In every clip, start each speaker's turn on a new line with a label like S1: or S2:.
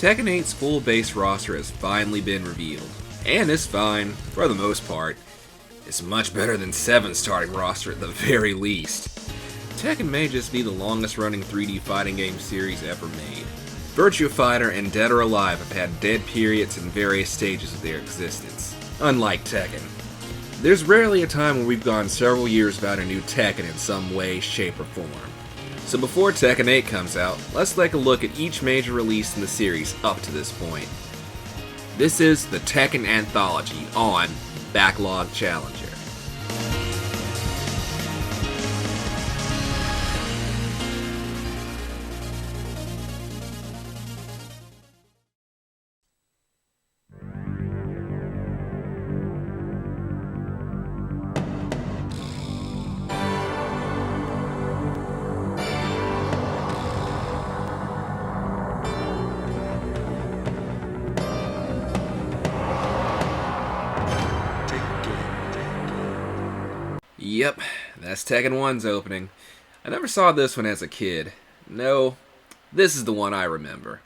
S1: Tekken 8's full base roster has finally been revealed, and it's fine, for the most part. It's much better than 7's starting roster at the very least. Tekken may just be the longest running 3D fighting game series ever made. Virtua Fighter and Dead or Alive have had dead periods in various stages of their existence, unlike Tekken. There's rarely a time where we've gone several years without a new Tekken in some way, shape, or form. So before Tekken 8 comes out, let's take a look at each major release in the series up to this point. This is the Tekken Anthology on Backlog Challenger. Yep, that's Tekken 1's opening. I never saw this one as a kid. No, this is the one I remember.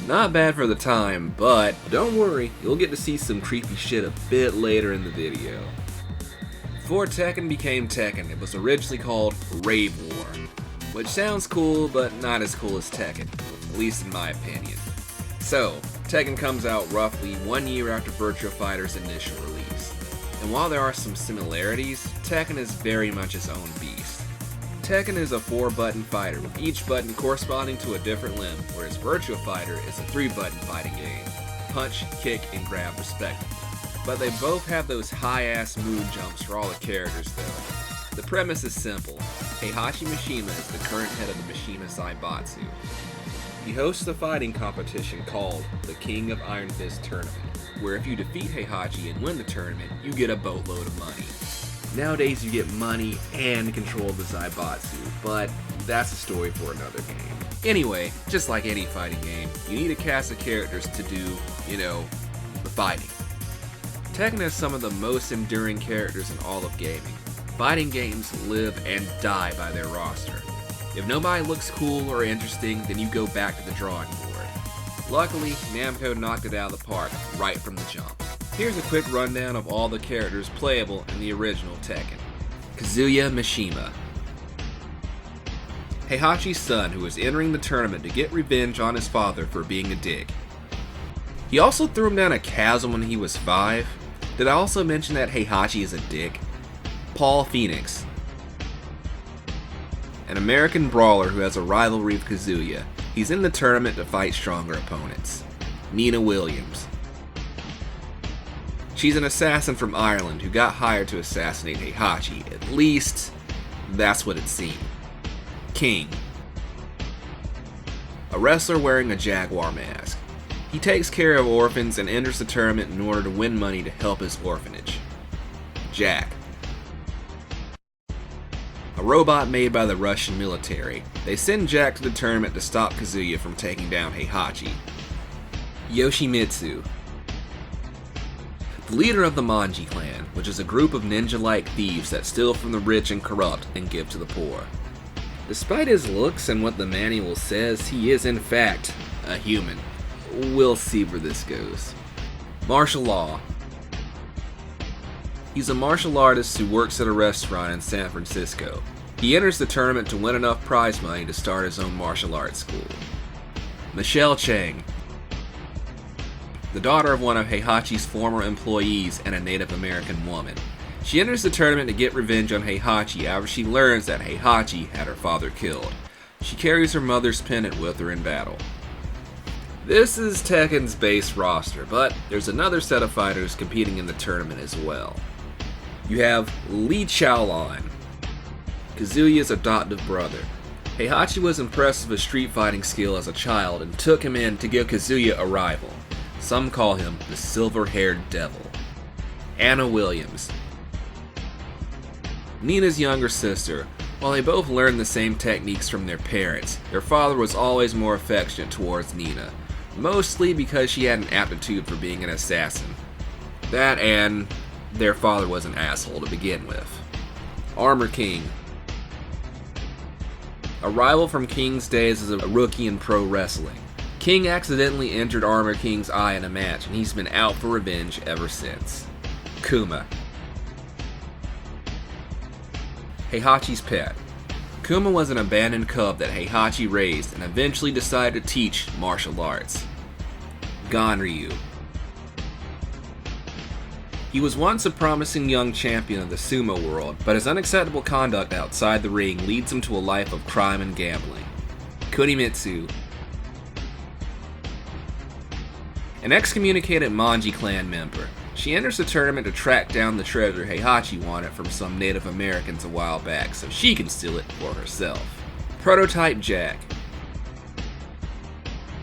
S1: Not bad for the time, but don't worry, you'll get to see some creepy shit a bit later in the video. Before Tekken became Tekken, it was originally called Rave War, which sounds cool, but not as cool as Tekken, at least in my opinion. So, Tekken comes out roughly 1 year after Virtua Fighter's initial release, and while there are some similarities, Tekken is very much its own beast. Tekken is a 4-button fighter, with each button corresponding to a different limb, whereas Virtua Fighter is a 3-button fighting game, punch, kick, and grab respectively. But they both have those high-ass moon jumps for all the characters though. The premise is simple. Heihachi Mishima is the current head of the Mishima Zaibatsu. He hosts a fighting competition called the King of Iron Fist Tournament, where if you defeat Heihachi and win the tournament, you get a boatload of money. Nowadays you get money and control of the Zaibatsu, but that's a story for another game. Anyway, just like any fighting game, you need a cast of characters to do, the fighting. Tekken has some of the most enduring characters in all of gaming. Fighting games live and die by their roster. If nobody looks cool or interesting, then you go back to the drawing board. Luckily, Namco knocked it out of the park right from the jump. Here's a quick rundown of all the characters playable in the original Tekken. Kazuya Mishima, Heihachi's son who is entering the tournament to get revenge on his father for being a dick. He also threw him down a chasm when he was 5. Did I also mention that Heihachi is a dick? Paul Phoenix, an American brawler who has a rivalry with Kazuya. He's in the tournament to fight stronger opponents. Nina Williams, she's an assassin from Ireland who got hired to assassinate Heihachi. At least, that's what it seemed. King, a wrestler wearing a jaguar mask. He takes care of orphans and enters the tournament in order to win money to help his orphanage. Jack, a robot made by the Russian military. They send Jack to the tournament to stop Kazuya from taking down Heihachi. Yoshimitsu, the leader of the Manji clan, which is a group of ninja-like thieves that steal from the rich and corrupt and give to the poor. Despite his looks and what the manual says, he is in fact a human. We'll see where this goes. Martial Law, he's a martial artist who works at a restaurant in San Francisco. He enters the tournament to win enough prize money to start his own martial arts school. Michelle Chang, the daughter of one of Heihachi's former employees and a Native American woman. She enters the tournament to get revenge on Heihachi after she learns that Heihachi had her father killed. She carries her mother's pendant with her in battle. This is Tekken's base roster, but there's another set of fighters competing in the tournament as well. You have Lee Chaolan, Kazuya's adoptive brother. Heihachi was impressed with his street fighting skill as a child and took him in to give Kazuya a rival. Some call him the silver-haired devil. Anna Williams, Nina's younger sister. While they both learned the same techniques from their parents, their father was always more affectionate towards Nina, mostly because she had an aptitude for being an assassin. That and their father was an asshole to begin with. Armor King, a rival from King's days as a rookie in pro wrestling. King accidentally injured Armor King's eye in a match, and he's been out for revenge ever since. Kuma, Heihachi's pet. Kuma was an abandoned cub that Heihachi raised and eventually decided to teach martial arts. Ganryu. He was once a promising young champion of the sumo world, but his unacceptable conduct outside the ring leads him to a life of crime and gambling. Kunimitsu. An excommunicated Manji clan member. She enters the tournament to track down the treasure Heihachi wanted from some Native Americans a while back so she can steal it for herself. Prototype Jack.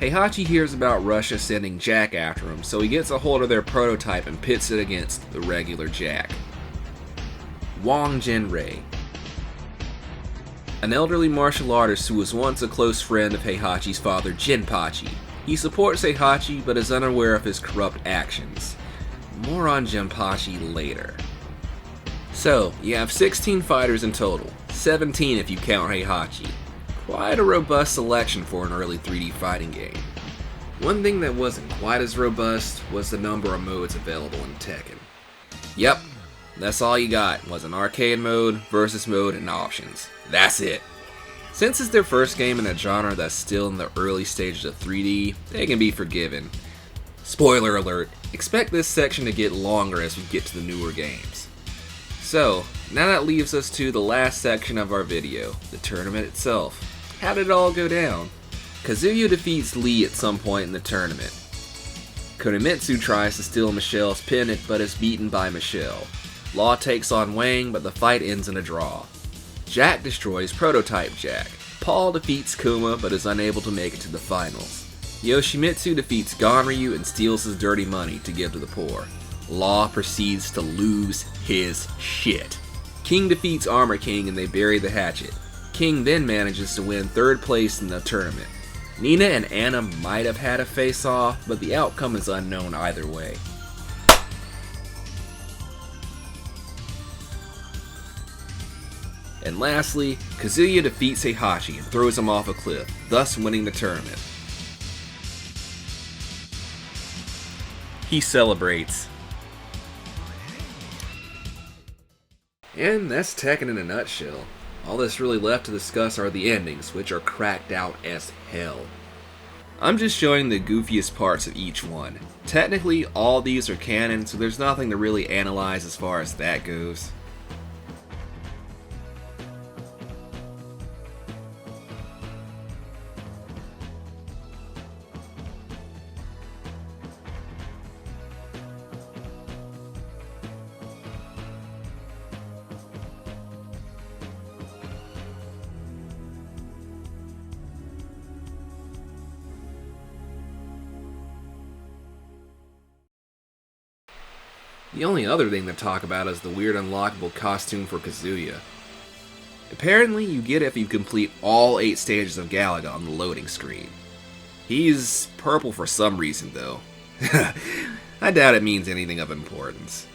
S1: Heihachi hears about Russia sending Jack after him, so he gets a hold of their prototype and pits it against the regular Jack. Wang Jinrei. An elderly martial artist who was once a close friend of Heihachi's father, Jinpachi. He supports Heihachi but is unaware of his corrupt actions. More on Jinpachi later. So, you have 16 fighters in total, 17 if you count Heihachi. Quite a robust selection for an early 3D fighting game. One thing that wasn't quite as robust was the number of modes available in Tekken. Yep, that's all you got, was an arcade mode, versus mode, and options. That's it. Since it's their first game in a genre that's still in the early stages of 3D, they can be forgiven. Spoiler alert, expect this section to get longer as we get to the newer games. So, now that leaves us to the last section of our video, the tournament itself. How did it all go down? Kazuya defeats Lee at some point in the tournament. Kunimitsu tries to steal Michelle's pennant but is beaten by Michelle. Law takes on Wang but the fight ends in a draw. Jack destroys Prototype Jack. Paul defeats Kuma but is unable to make it to the finals. Yoshimitsu defeats Ganryu and steals his dirty money to give to the poor. Law proceeds to lose his shit. King defeats Armor King and they bury the hatchet. King then manages to win third place in the tournament. Nina and Anna might have had a face-off, but the outcome is unknown either way. And lastly, Kazuya defeats Heihachi and throws him off a cliff, thus winning the tournament. He celebrates. And that's Tekken in a nutshell. All that's really left to discuss are the endings, which are cracked out as hell. I'm just showing the goofiest parts of each one. Technically, all these are canon, so there's nothing to really analyze as far as that goes. The only other thing to talk about is the weird unlockable costume for Kazuya. Apparently, you get it if you complete all 8 stages of Galaga on the loading screen. He's purple for some reason, though. I doubt it means anything of importance.